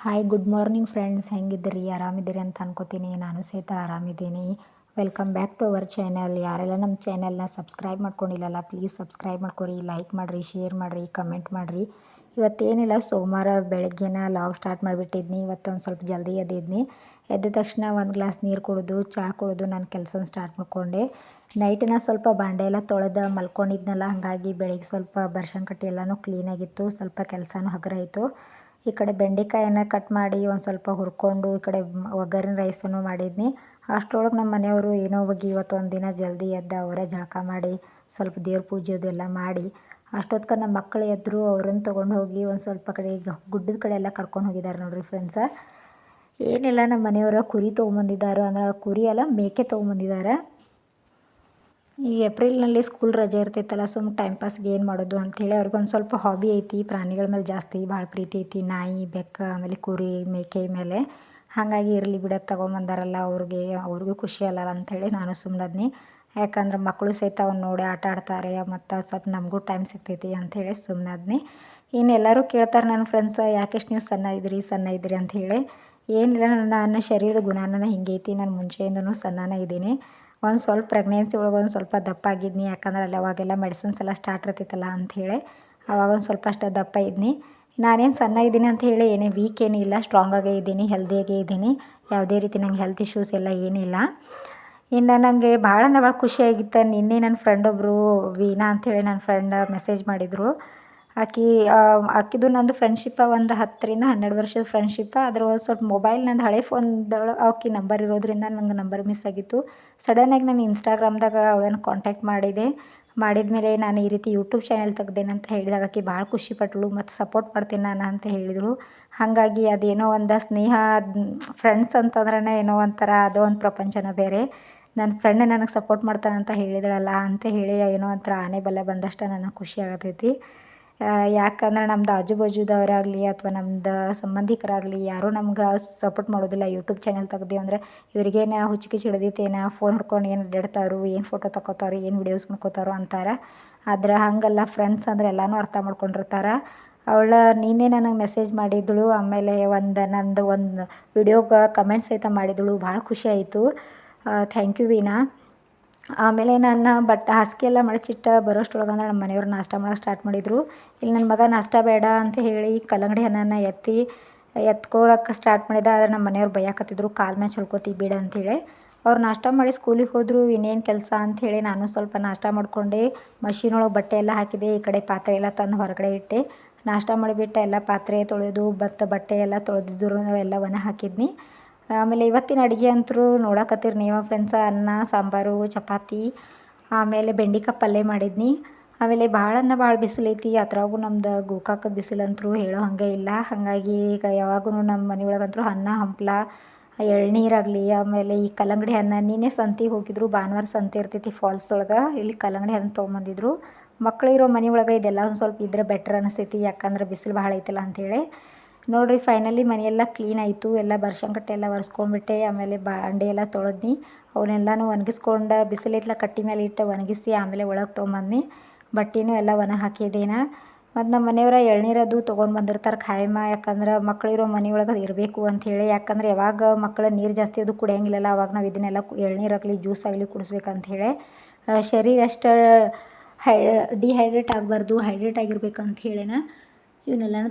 Hi good morning friends, ಹೆಂಗಿದ್ದೀರಿ? ಆರಾಮಿದ್ದೀರಿ ಅಂತ ಅನ್ಕೋತೀನಿ. ನಾನು ಸಹಿತ ಆರಾಮಿದ್ದೀನಿ. Welcome back to our channel. ಯಾರೆಲ್ಲ ನಮ್ಮ ಚಾನಲ್ನ ಸಬ್ಸ್ಕ್ರೈಬ್ ಮಾಡ್ಕೊಂಡಿಲ್ಲಲ್ಲ, ಪ್ಲೀಸ್ ಸಬ್ಸ್ಕ್ರೈಬ್ ಮಾಡ್ಕೊರಿ, ಲೈಕ್ ಮಾಡಿರಿ, ಶೇರ್ ಮಾಡಿರಿ, ಕಮೆಂಟ್ ಮಾಡಿರಿ. ಇವತ್ತೇನಿಲ್ಲ, ಸೋಮವಾರ ಬೆಳಗ್ಗೆನ ಲಾಗ್ ಸ್ಟಾರ್ಟ್ ಮಾಡಿಬಿಟ್ಟಿದ್ನಿ. ಇವತ್ತೊಂದು ಸ್ವಲ್ಪ ಜಲ್ದಿ ಎದ್ದಿದ್ನಿ. ಎದ್ದ ತಕ್ಷಣ ಒಂದು ಗ್ಲಾಸ್ ನೀರು ಕುಡಿದು ಚಹಾ ಕುಡಿದು ನನ್ನ ಕೆಲಸನ ಸ್ಟಾರ್ಟ್ ಮಾಡ್ಕೊಂಡೆ. ನೈಟಿನ ಸ್ವಲ್ಪ ಬಾಂಡೆ ಎಲ್ಲ ತೊಳೆದು ಮಲ್ಕೊಂಡಿದ್ನಲ್ಲ, ಹಾಗಾಗಿ ಬೆಳಿಗ್ಗೆ ಸ್ವಲ್ಪ ಬರ್ಶನ್ ಕಟ್ಟಿ ಎಲ್ಲನೂ ಕ್ಲೀನಾಗಿತ್ತು. ಸ್ವಲ್ಪ ಕೆಲಸನೂ ಹಗುರ ಇತ್ತು. ಈ ಕಡೆ ಬೆಂಡೆಕಾಯನ್ನು ಕಟ್ ಮಾಡಿ ಒಂದು ಸ್ವಲ್ಪ ಹುರ್ಕೊಂಡು ಈ ಕಡೆ ಒಗ್ಗರಣೆ ರೈಸನ್ನು ಮಾಡಿದ್ನಿ. ಅಷ್ಟರೊಳಗೆ ನಮ್ಮ ಮನೆಯವರು ಏನೋ ಹೋಗಿ ಇವತ್ತೊಂದು ದಿನ ಜಲ್ದಿ ಎದ್ದು ಅವರೇ ಜಳಕ ಮಾಡಿ ಸ್ವಲ್ಪ ದೇವ್ರ ಪೂಜೆ ಅದೆಲ್ಲ ಮಾಡಿ ಅಷ್ಟೊತ್ತಿಗೆ ನಮ್ಮ ಮಕ್ಕಳು ಎದ್ದರು. ಅವ್ರನ್ನ ತೊಗೊಂಡು ಹೋಗಿ ಒಂದು ಸ್ವಲ್ಪ ಕಡೆ ಈಗ ಗುಡ್ಡದ ಕಡೆ ಎಲ್ಲ ಕರ್ಕೊಂಡು ಹೋಗಿದ್ದಾರೆ ನೋಡಿರಿ ಫ್ರೆಂಡ್ಸ. ಏನಿಲ್ಲ, ನಮ್ಮ ಮನೆಯವರು ಕುರಿ ತೊಗೊಂಬಂದಿದ್ದಾರೆ, ಅಂದ್ರೆ ಕುರಿ ಅಲ್ಲ ಮೇಕೆ ತೊಗೊಂಬಂದಿದ್ದಾರೆ. ಈ ಏಪ್ರಿಲ್ನಲ್ಲಿ ಸ್ಕೂಲ್ ರಜೆ ಇರ್ತೈತಲ್ಲ, ಸುಮ್ಮನೆ ಟೈಮ್ ಪಾಸ್ಗೆ ಏನು ಮಾಡೋದು ಅಂಥೇಳಿ ಅವ್ರಿಗೊಂದು ಸ್ವಲ್ಪ ಹಾಬಿ ಐತಿ. ಪ್ರಾಣಿಗಳ ಮೇಲೆ ಜಾಸ್ತಿ ಭಾಳ ಪ್ರೀತಿ ಐತಿ. ನಾಯಿ, ಬೆಕ್ಕ, ಆಮೇಲೆ ಕುರಿ, ಮೇಕೆ ಮೇಲೆ. ಹಾಗಾಗಿ ಇರಲಿ ಬಿಡ, ತೊಗೊಂಬಂದಾರಲ್ಲ ಅವ್ರಿಗೂ ಖುಷಿ ಅಲ್ಲ ಅಂಥೇಳಿ ನಾನು ಸುಮ್ಮನಾದ್ನಿ. ಯಾಕಂದ್ರೆ ಮಕ್ಕಳು ಸಹಿತ ಅವ್ನು ನೋಡಿ ಆಟ ಆಡ್ತಾರೆ, ಮತ್ತು ಸ್ವಲ್ಪ ನಮಗೂ ಟೈಮ್ ಸಿಗ್ತೈತಿ ಅಂಥೇಳಿ ಸುಮ್ಮನಾದ್ನಿ. ಇನ್ನು ಎಲ್ಲರೂ ಕೇಳ್ತಾರೆ ನನ್ನ ಫ್ರೆಂಡ್ಸ, ಯಾಕೆಷ್ಟು ನೀವು ಸಣ್ಣ ಇದ್ದೀರಿ ಅಂಥೇಳಿ. ಏನಿಲ್ಲ, ನನ್ನ ಶರೀರದ ಗುಣನ ಹಿಂಗೈತಿ. ನಾನು ಮುಂಚೆಯಿಂದನೂ ಸಣ್ಣನೇ ಇದ್ದೀನಿ. ಒಂದು ಸ್ವಲ್ಪ ಪ್ರೆಗ್ನೆನ್ಸಿ ಒಳಗೆ ಒಂದು ಸ್ವಲ್ಪ ದಪ್ಪ ಆಗಿದ್ನಿ. ಯಾಕಂದ್ರೆ ಅಲ್ಲಿ ಅವಾಗೆಲ್ಲ ಮೆಡಿಸಿನ್ಸ್ ಎಲ್ಲ ಸ್ಟಾರ್ಟ್ ಇರ್ತೈತಲ್ಲ ಅಂಥೇಳಿ ಅವಾಗ ಒಂದು ಸ್ವಲ್ಪ ಅಷ್ಟು ದಪ್ಪ ಇದ್ನಿ. ನಾನೇನು ಸಣ್ಣ ಇದ್ದೀನಿ ಅಂತ ಹೇಳಿ ಏನೇ ವೀಕ್ ಏನಿಲ್ಲ, ಸ್ಟ್ರಾಂಗಾಗೇ ಇದ್ದೀನಿ, ಹೆಲ್ದಿಯಾಗೇ ಇದ್ದೀನಿ. ಯಾವುದೇ ರೀತಿ ನಂಗೆ ಹೆಲ್ತ್ ಇಶ್ಯೂಸ್ ಎಲ್ಲ ಏನಿಲ್ಲ. ಇನ್ನು ನನಗೆ ಭಾಳ ಅಂದ್ರೆ ಭಾಳ ಖುಷಿಯಾಗಿತ್ತು. ನಿನ್ನೆ ನನ್ನ ಫ್ರೆಂಡ್ ಒಬ್ಬರು ವೀಣಾ ಅಂಥೇಳಿ ನನ್ನ ಫ್ರೆಂಡ್ ಮೆಸೇಜ್ ಮಾಡಿದರು. ಆಕಿದು ನಂದು ಫ್ರೆಂಡ್ಶಿಪ್ಪ ಒಂದು 10 ರಿಂದ 12 ವರ್ಷದ ಫ್ರೆಂಡ್ಶಿಪ್ಪ. ಅದ್ರ ಸ್ವಲ್ಪ ಮೊಬೈಲ್ ನಂದು ಹಳೆ ಫೋನ್ದೊಳಗೆ ಆಕಿ ನಂಬರ್ ಇರೋದ್ರಿಂದ ನಂಗೆ ನಂಬರ್ ಮಿಸ್ ಆಗಿತ್ತು. ಸಡನ್ನಾಗಿ ನಾನು ಇನ್ಸ್ಟಾಗ್ರಾಮ್ದಾಗ ಅವಳನ್ನು ಕಾಂಟ್ಯಾಕ್ಟ್ ಮಾಡಿದ್ಮೇಲೆ ನಾನು ಈ ರೀತಿ ಯೂಟ್ಯೂಬ್ ಚಾನೆಲ್ ತೆಗ್ದೇನಂತ ಹೇಳಿದಾಗ ಆಕಿ ಭಾಳ ಖುಷಿಪಟ್ಟಳು ಮತ್ತು ಸಪೋರ್ಟ್ ಮಾಡ್ತೀನಿ ನಾನು ಅಂತ ಹೇಳಿದಳು. ಹಾಗಾಗಿ ಅದೇನೋ ಒಂದು ಸ್ನೇಹ, ಫ್ರೆಂಡ್ಸ್ ಅಂತಂದ್ರೆ ಏನೋ ಒಂಥರ ಅದೋ ಒಂದು ಪ್ರಪಂಚನ ಬೇರೆ. ನನ್ನ ಫ್ರೆಂಡ್ ನನಗೆ ಸಪೋರ್ಟ್ ಮಾಡ್ತಾನಂತ ಹೇಳಿದಳಲ್ಲ ಅಂತ ಹೇಳಿ ಏನೋ ಒಂಥರ ಆನೆ ಬಲ ಬಂದಷ್ಟು ನನಗೆ ಖುಷಿ ಆಗತೈತಿ. ಯಾಕಂದ್ರೆ ನಮ್ದು ಆಜು ಬಾಜುದವರಾಗಲಿ ಅಥವಾ ನಮ್ದು ಸಂಬಂಧಿಕರಾಗಲಿ ಯಾರೂ ನಮ್ಗೆ ಸಪೋರ್ಟ್ ಮಾಡೋದಿಲ್ಲ. ಯೂಟ್ಯೂಬ್ ಚಾನೆಲ್ ತೆಗ್ದೀವಿ ಅಂದರೆ ಇವ್ರಿಗೇನು ಹುಚ್ಚು ಹಿಡ್ದೈತೇನೋ, ಫೋನ್ ಹಿಡ್ಕೊಂಡು ಏನು ಅಡ್ಡಾಡ್ತಾರೋ, ಏನು ಫೋಟೋ ತಗೋತಾರೋ, ಏನು ವಿಡಿಯೋಸ್ ಮಾಡ್ಕೋತಾರೋ ಅಂತಾರೆ. ಆದ್ರೆ ಹಾಗಲ್ಲ, ಫ್ರೆಂಡ್ಸ್ ಅಂದರೆ ಎಲ್ಲನೂ ಅರ್ಥ ಮಾಡ್ಕೊಂಡಿರ್ತಾರೆ. ಅವಳು ನಿನ್ನೆ ನನಗೆ ಮೆಸೇಜ್ ಮಾಡಿದ್ದಳು. ಆಮೇಲೆ ನಂದು ಒಂದು ವಿಡಿಯೋಗೆ ಕಮೆಂಟ್ ಸಹಿತ ಮಾಡಿದಳು. ಭಾಳ ಖುಷಿ ಆಯಿತು. Thank you Veena. ಆಮೇಲೆ ನನ್ನ ಹಾಸಿಗೆ ಎಲ್ಲ ಮಡಚಿಟ್ಟು ಬರೋಷ್ಟರೊಳಗೆ ಅಂದ್ರೆ ನಮ್ಮ ಮನೆಯವ್ರು ನಾಷ್ಟ ಮಾಡೋಕೆ ಸ್ಟಾರ್ಟ್ ಮಾಡಿದರು. ಇಲ್ಲಿ ನನ್ನ ಮಗ ನಾಷ್ಟ ಬೇಡ ಅಂತ ಹೇಳಿ ಕಲ್ಲಂಗಡಿ ಹಣ್ಣನ್ನು ಎತ್ಕೊಳಕ್ಕೆ ಸ್ಟಾರ್ಟ್ ಮಾಡಿದ. ಆದರೆ ನಮ್ಮ ಮನೆಯವ್ರು ಬೈಯಾಕತ್ತಿದ್ರು, ಕಾಲ ಮೇಲೆ ಚಲ್ಕೋತಿ ಬೇಡ ಅಂಥೇಳಿ. ಅವ್ರು ನಾಷ್ಟ ಮಾಡಿ ಸ್ಕೂಲಿಗೆ ಹೋದರು. ಇನ್ನೇನು ಕೆಲಸ ಅಂಥೇಳಿ ನಾನು ಸ್ವಲ್ಪ ನಾಷ್ಟ ಮಾಡ್ಕೊಂಡೆ. ಮಷಿನೊಳಗೆ ಬಟ್ಟೆ ಎಲ್ಲ ಹಾಕಿದೆ. ಈ ಕಡೆ ಪಾತ್ರೆ ಎಲ್ಲ ತಂದು ಹೊರಗಡೆ ಇಟ್ಟೆ. ನಾಷ್ಟ ಮಾಡಿಬಿಟ್ಟು ಎಲ್ಲ ಪಾತ್ರೆ ತೊಳೆದು ಮತ್ತು ಬಟ್ಟೆ ಎಲ್ಲ ತೊಳೆದಿದ್ರು ಎಲ್ಲ ಒಣ ಹಾಕಿದ್ನಿ. ಆಮೇಲೆ ಇವತ್ತಿನ ಅಡುಗೆ ಅಂತೂ ನೋಡಕತ್ತೀರಿ ನೀವು ಫ್ರೆಂಡ್ಸ, ಅನ್ನ, ಸಾಂಬಾರು, ಚಪಾತಿ, ಆಮೇಲೆ ಬೆಂಡೆಕಾಯಿ ಪಲ್ಯ ಮಾಡಿದ್ನಿ. ಆಮೇಲೆ ಭಾಳ ಅಂದ್ರೆ ಭಾಳ ಬಿಸಿಲೈತಿ. ಅದ್ರಾಗೂ ನಮ್ದು ಗೋಕಾಕದ ಬಿಸಿಲಂತೂ ಹೇಳೋ ಹಾಗೆ ಇಲ್ಲ. ಹಾಗಾಗಿ ಈಗ ಯಾವಾಗೂ ನಮ್ಮ ಮನೆ ಒಳಗಂತೂ ಅನ್ನ, ಹಂಪ್ಲ, ಎಳ್ನೀರಾಗಲಿ, ಆಮೇಲೆ ಈ ಕಲ್ಲಂಗಡಿ ಹಣ್ಣು. ನಿನ್ನೆ ಸಂತೆಗೆ ಹೋಗಿದ್ರು, ಭಾನುವಾರ ಸಂತೆ ಇರ್ತೈತಿ ಫಾಲ್ಸ್ ಒಳಗೆ. ಇಲ್ಲಿ ಕಲ್ಲಂಗಡಿ ಹಣ್ಣು ತೊಗೊಂಬಂದಿದ್ರು. ಮಕ್ಕಳಿರೋ ಮನೆ ಒಳಗೆ ಇದೆಲ್ಲ ಒಂದು ಸ್ವಲ್ಪ ಇದ್ರೆ ಬೆಟ್ರ್ ಅನಿಸ್ತೈತಿ, ಯಾಕಂದ್ರೆ ಬಿಸಿಲು ಭಾಳ ಐತಲ್ಲ ಅಂಥೇಳಿ. ನೋಡಿರಿ, ಫೈನಲಿ ಮನೆಯೆಲ್ಲ ಕ್ಲೀನ್ ಆಯಿತು. ಎಲ್ಲ ಬರ್ಶಂಕಟ್ಟೆ ಎಲ್ಲ ಒರೆಸ್ಕೊಂಡ್ಬಿಟ್ಟೆ. ಆಮೇಲೆ ಬಾಂಡೆ ಎಲ್ಲ ತೊಳೆದ್ನಿ. ಅವನ್ನೆಲ್ಲನೂ ಒಣಗಿಸ್ಕೊಂಡು ಬಿಸಿಲೈತ್ಲ ಕಟ್ಟಿ ಮೇಲೆ ಇಟ್ಟು ಒಣಗಿಸಿ ಆಮೇಲೆ ಒಳಗೆ ತೊಗೊಂಬಂದ್ನಿ. ಬಟ್ಟೆನೂ ಎಲ್ಲ ಒಣ ಹಾಕಿದ್ದೇನೆ. ಮತ್ತು ನಮ್ಮ ಮನೆಯವ್ರು ಎಳ್ನೀರದು ತೊಗೊಂಡು ಬಂದಿರ್ತಾರೆ ಖಾಯಮ. ಯಾಕಂದ್ರೆ ಮಕ್ಕಳಿರೋ ಮನೆ ಒಳಗೆ ಅದು ಇರಬೇಕು ಅಂಥೇಳಿ. ಯಾಕಂದ್ರೆ ಯಾವಾಗ ಮಕ್ಕಳು ನೀರು ಜಾಸ್ತಿ ಅದು ಕುಡಿಯೋಂಗಿಲ್ಲಲ್ಲ, ಅವಾಗ ನಾವು ಇದನ್ನೆಲ್ಲ ಎಳ್ನೀರಾಗಲಿ ಜ್ಯೂಸ್ ಆಗಲಿ ಕುಡಿಸ್ಬೇಕಂಥೇಳಿ. ಶರೀರ ಅಷ್ಟು ಡಿಹೈಡ್ರೇಟ್ ಆಗಬಾರ್ದು, ಹೈಡ್ರೇಟ್ ಆಗಿರ್ಬೇಕಂತ ಹೇಳಿನ ಇವನ್ನೆಲ್ಲನೂ